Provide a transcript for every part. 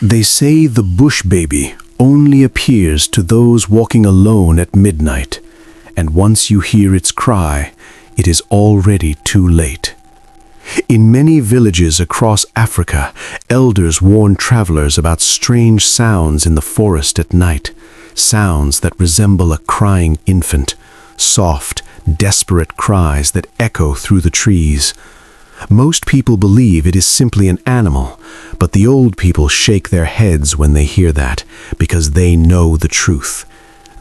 They say the bush baby only appears to those walking alone at midnight, and once you hear its cry, it is already too late. In many villages across Africa, elders warn travelers about strange sounds in the forest at night, sounds that resemble a crying infant, soft, desperate cries that echo through the trees. Most people believe it is simply an animal, but the old people shake their heads when they hear that, because they know the truth.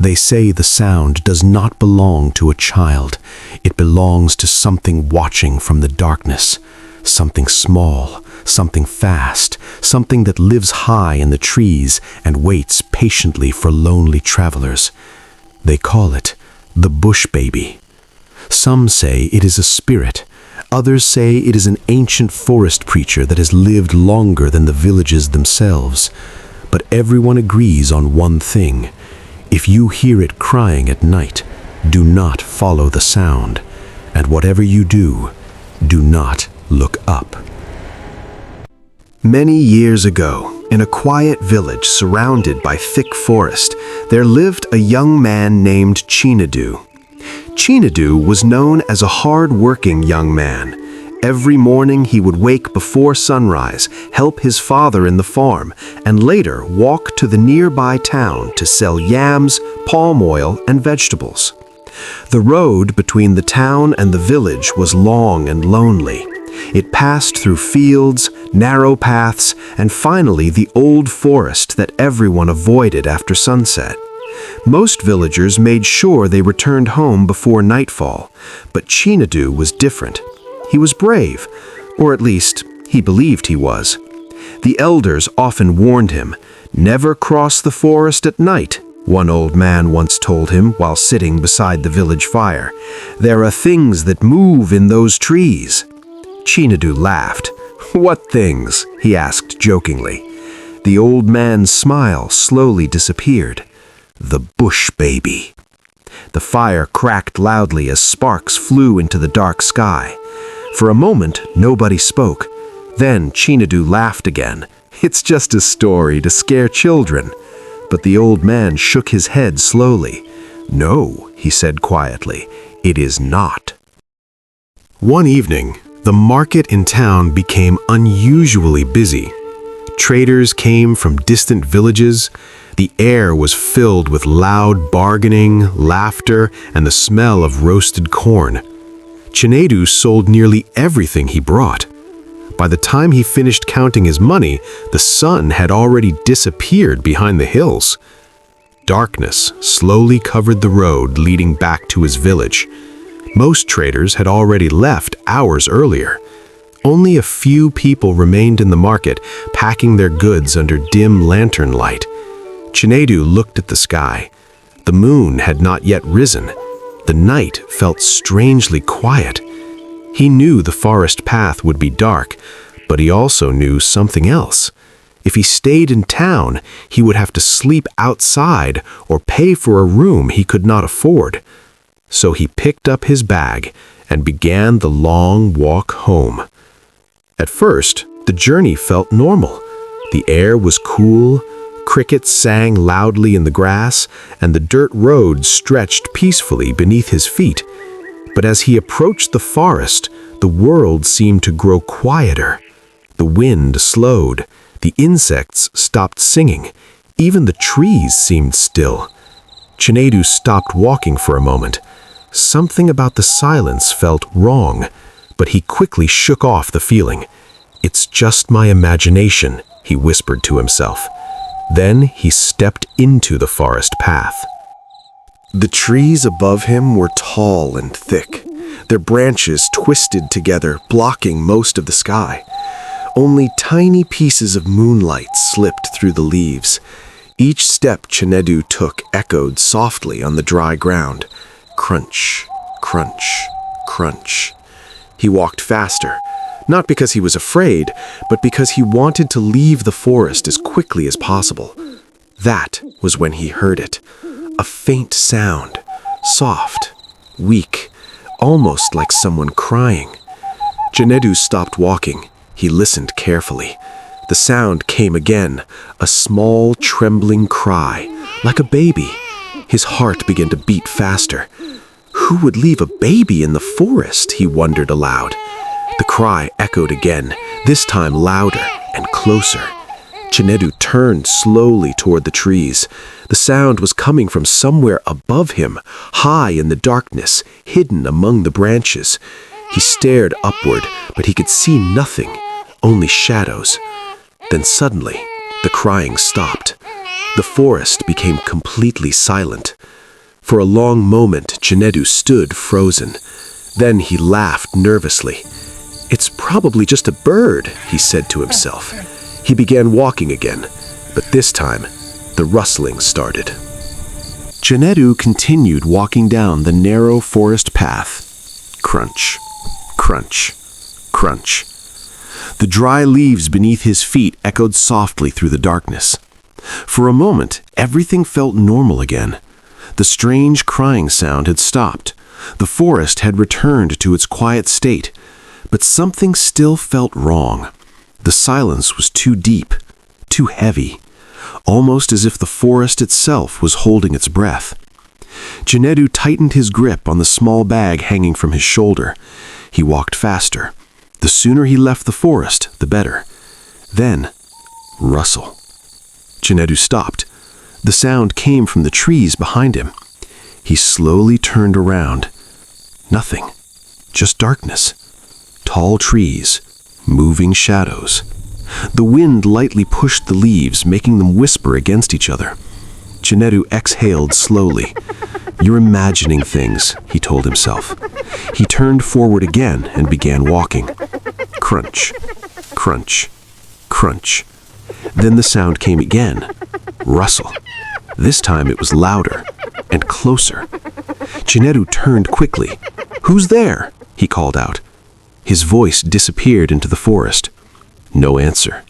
They say the sound does not belong to a child. It belongs to something watching from the darkness, something small, something fast, something that lives high in the trees and waits patiently for lonely travelers. They call it the bush baby. Some say it is a spirit. Others say it is an ancient forest creature that has lived longer than the villages themselves. But everyone agrees on one thing. If you hear it crying at night, do not follow the sound. And whatever you do, do not look up. Many years ago, in a quiet village surrounded by thick forest, there lived a young man named Chinedu. Chinedu was known as a hard-working young man. Every morning he would wake before sunrise, help his father in the farm, and later walk to the nearby town to sell yams, palm oil, and vegetables. The road between the town and the village was long and lonely. It passed through fields, narrow paths, and finally the old forest that everyone avoided after sunset. Most villagers made sure they returned home before nightfall, but Chinedu was different. He was brave, or at least he believed he was. The elders often warned him, "Never cross the forest at night," one old man once told him while sitting beside the village fire. "There are things that move in those trees." Chinedu laughed. "What things?" he asked jokingly. The old man's smile slowly disappeared. "The bush baby." The fire cracked loudly as sparks flew into the dark sky. For a moment, nobody spoke. Then Chinedu laughed again. "It's just a story to scare children." But the old man shook his head slowly. "No," he said quietly, "it is not." One evening, the market in town became unusually busy. Traders came from distant villages. The air was filled with loud bargaining, laughter, and the smell of roasted corn. Chinedu sold nearly everything he brought. By the time he finished counting his money, the sun had already disappeared behind the hills. Darkness slowly covered the road leading back to his village. Most traders had already left hours earlier. Only a few people remained in the market, packing their goods under dim lantern light. Chinedu looked at the sky. The moon had not yet risen. The night felt strangely quiet. He knew the forest path would be dark, but he also knew something else. If he stayed in town, he would have to sleep outside or pay for a room he could not afford. So he picked up his bag and began the long walk home. At first, the journey felt normal. The air was cool, crickets sang loudly in the grass, and the dirt road stretched peacefully beneath his feet. But as he approached the forest, the world seemed to grow quieter. The wind slowed, the insects stopped singing, even the trees seemed still. Chinedu stopped walking for a moment. Something about the silence felt wrong, but he quickly shook off the feeling. "It's just my imagination," he whispered to himself. Then he stepped into the forest path. The trees above him were tall and thick, their branches twisted together, blocking most of the sky. Only tiny pieces of moonlight slipped through the leaves. Each step Chinedu took echoed softly on the dry ground. Crunch, crunch, crunch. He walked faster, not because he was afraid, but because he wanted to leave the forest as quickly as possible. That was when he heard it. A faint sound, soft, weak, almost like someone crying. Chinedu stopped walking. He listened carefully. The sound came again, a small, trembling cry, like a baby. His heart began to beat faster. Who would leave a baby in the forest, he wondered aloud. The cry echoed again, this time louder and closer. Chinedu turned slowly toward the trees. The sound was coming from somewhere above him, high in the darkness, hidden among the branches. He stared upward, but he could see nothing, only shadows. Then suddenly, the crying stopped. The forest became completely silent. For a long moment, Chinedu stood frozen. Then he laughed nervously. "It's probably just a bird," he said to himself. He began walking again, but this time, the rustling started. Chinedu continued walking down the narrow forest path. Crunch, crunch, crunch. The dry leaves beneath his feet echoed softly through the darkness. For a moment, everything felt normal again. The strange crying sound had stopped. The forest had returned to its quiet state. But something still felt wrong. The silence was too deep, too heavy, almost as if the forest itself was holding its breath. Chinedu tightened his grip on the small bag hanging from his shoulder. He walked faster. The sooner he left the forest, the better. Then, rustle. Chinedu stopped. The sound came from the trees behind him. He slowly turned around. Nothing, just darkness. Tall trees, moving shadows. The wind lightly pushed the leaves, making them whisper against each other. Chinedu exhaled slowly. "You're imagining things," he told himself. He turned forward again and began walking. Crunch, crunch, crunch. Then the sound came again. Rustle. This time it was louder and closer. Chinedu turned quickly. "Who's there?" he called out. His voice disappeared into the forest. No answer.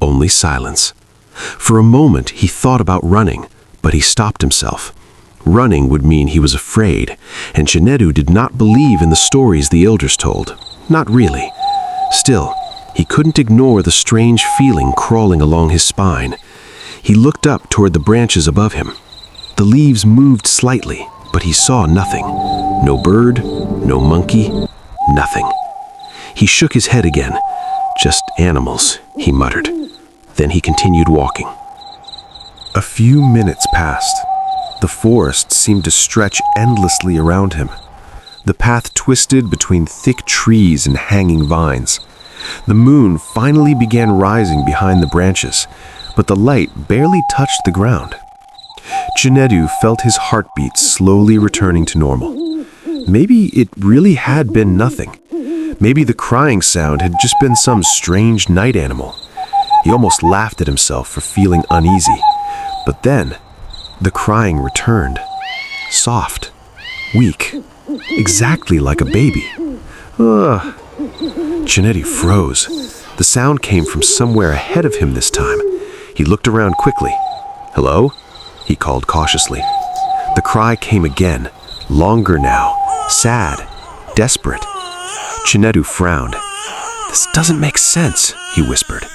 Only silence. For a moment he thought about running, but he stopped himself. Running would mean he was afraid, and Chinedu did not believe in the stories the elders told. Not really. Still, he couldn't ignore the strange feeling crawling along his spine. He looked up toward the branches above him. The leaves moved slightly, but he saw nothing. No bird, no monkey, nothing. He shook his head again. "Just animals," he muttered. Then he continued walking. A few minutes passed. The forest seemed to stretch endlessly around him. The path twisted between thick trees and hanging vines. The moon finally began rising behind the branches, but the light barely touched the ground. Chinedu felt his heartbeat slowly returning to normal. Maybe it really had been nothing. Maybe the crying sound had just been some strange night animal. He almost laughed at himself for feeling uneasy. But then, the crying returned. Soft, weak, exactly like a baby. Ugh. Chinedu froze. The sound came from somewhere ahead of him this time. He looked around quickly. "Hello?" he called cautiously. The cry came again, longer now, sad, desperate. Chinedu frowned. "This doesn't make sense," he whispered.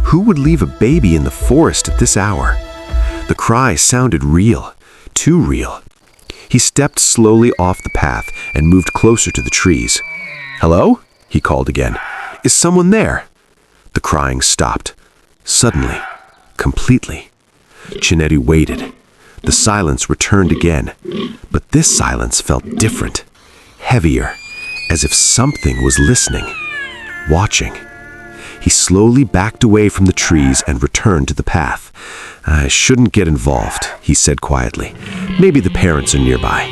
"Who would leave a baby in the forest at this hour?" The cry sounded real, too real. He stepped slowly off the path and moved closer to the trees. "Hello?" he called again. "Is someone there?" The crying stopped. Suddenly, completely. Chinedu waited. The silence returned again, but this silence felt different, heavier, as if something was listening, watching. He slowly backed away from the trees and returned to the path. "I shouldn't get involved," he said quietly. "Maybe the parents are nearby."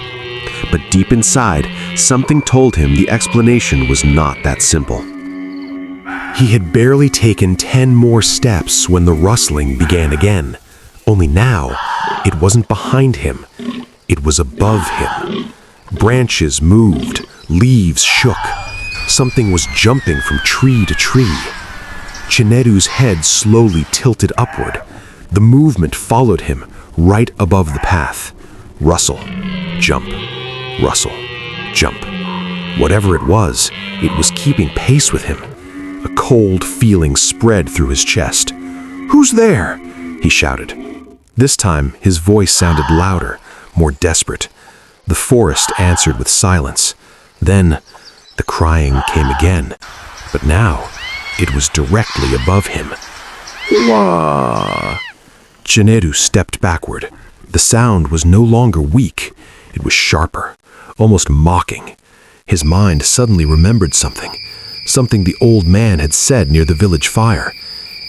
But deep inside, something told him the explanation was not that simple. He had barely taken 10 more steps when the rustling began again. Only now, it wasn't behind him. It was above him. Branches moved, leaves shook. Something was jumping from tree to tree. Chinedu's head slowly tilted upward. The movement followed him, right above the path. Rustle, jump, rustle, jump. Whatever it was keeping pace with him. A cold feeling spread through his chest. "Who's there?" he shouted. This time, his voice sounded louder, more desperate. The forest answered with silence. Then, the crying came again, but now it was directly above him. "Wah!" Chinedu stepped backward. The sound was no longer weak. It was sharper, almost mocking. His mind suddenly remembered something the old man had said near the village fire.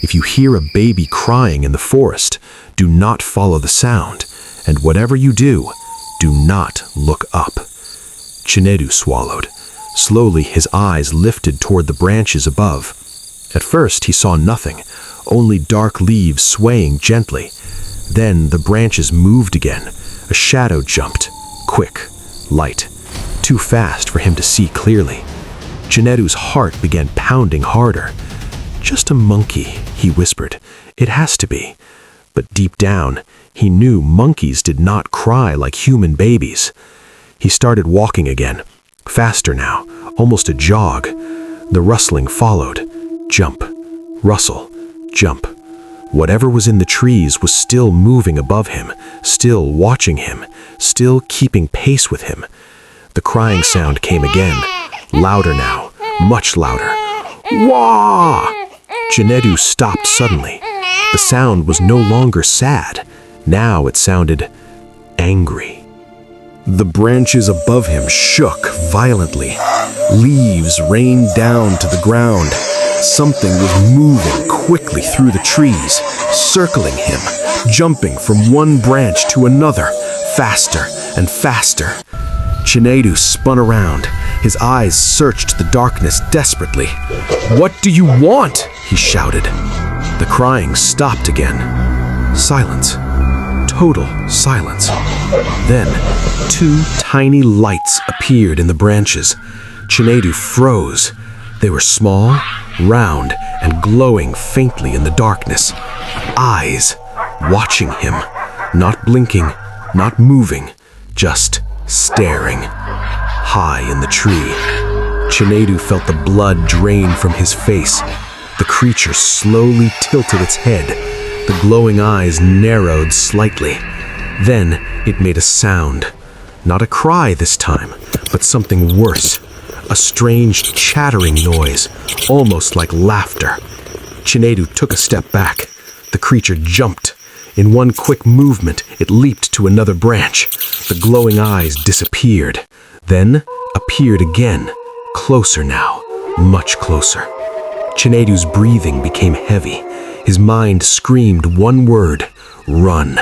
If you hear a baby crying in the forest, do not follow the sound, and whatever you do, do not look up. Chinedu swallowed. Slowly, his eyes lifted toward the branches above. At first, he saw nothing, only dark leaves swaying gently. Then the branches moved again. A shadow jumped, quick, light, too fast for him to see clearly. Chinedu's heart began pounding harder. "Just a monkey," he whispered. "It has to be." But deep down, he knew monkeys did not cry like human babies. He started walking again, faster now, almost a jog. The rustling followed. Jump, rustle, jump. Whatever was in the trees was still moving above him, still watching him, still keeping pace with him. The crying sound came again, louder now, much louder. "Wah!" Chinedu stopped suddenly. The sound was no longer sad. Now it sounded angry. The branches above him shook violently. Leaves rained down to the ground. Something was moving quickly through the trees, circling him, jumping from one branch to another, faster and faster. Chinedu spun around. His eyes searched the darkness desperately. "What do you want?" he shouted. The crying stopped again. Silence. Total silence. Then, two tiny lights appeared in the branches. Chinedu froze. They were small, round, and glowing faintly in the darkness. Eyes, watching him, not blinking, not moving, just staring. High in the tree, Chinedu felt the blood drain from his face. The creature slowly tilted its head. The glowing eyes narrowed slightly. Then it made a sound. Not a cry this time, but something worse. A strange chattering noise, almost like laughter. Chinedu took a step back. The creature jumped. In one quick movement, it leaped to another branch. The glowing eyes disappeared, then appeared again, closer now, much closer. Chinedu's breathing became heavy. His mind screamed one word, "Run."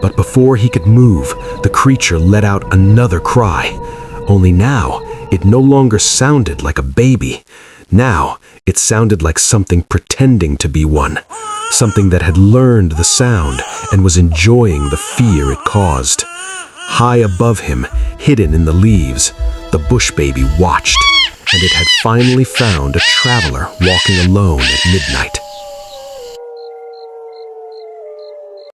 But before he could move, the creature let out another cry. Only now, it no longer sounded like a baby. Now, it sounded like something pretending to be one. Something that had learned the sound and was enjoying the fear it caused. High above him, hidden in the leaves, the bush baby watched, and it had finally found a traveler walking alone at midnight.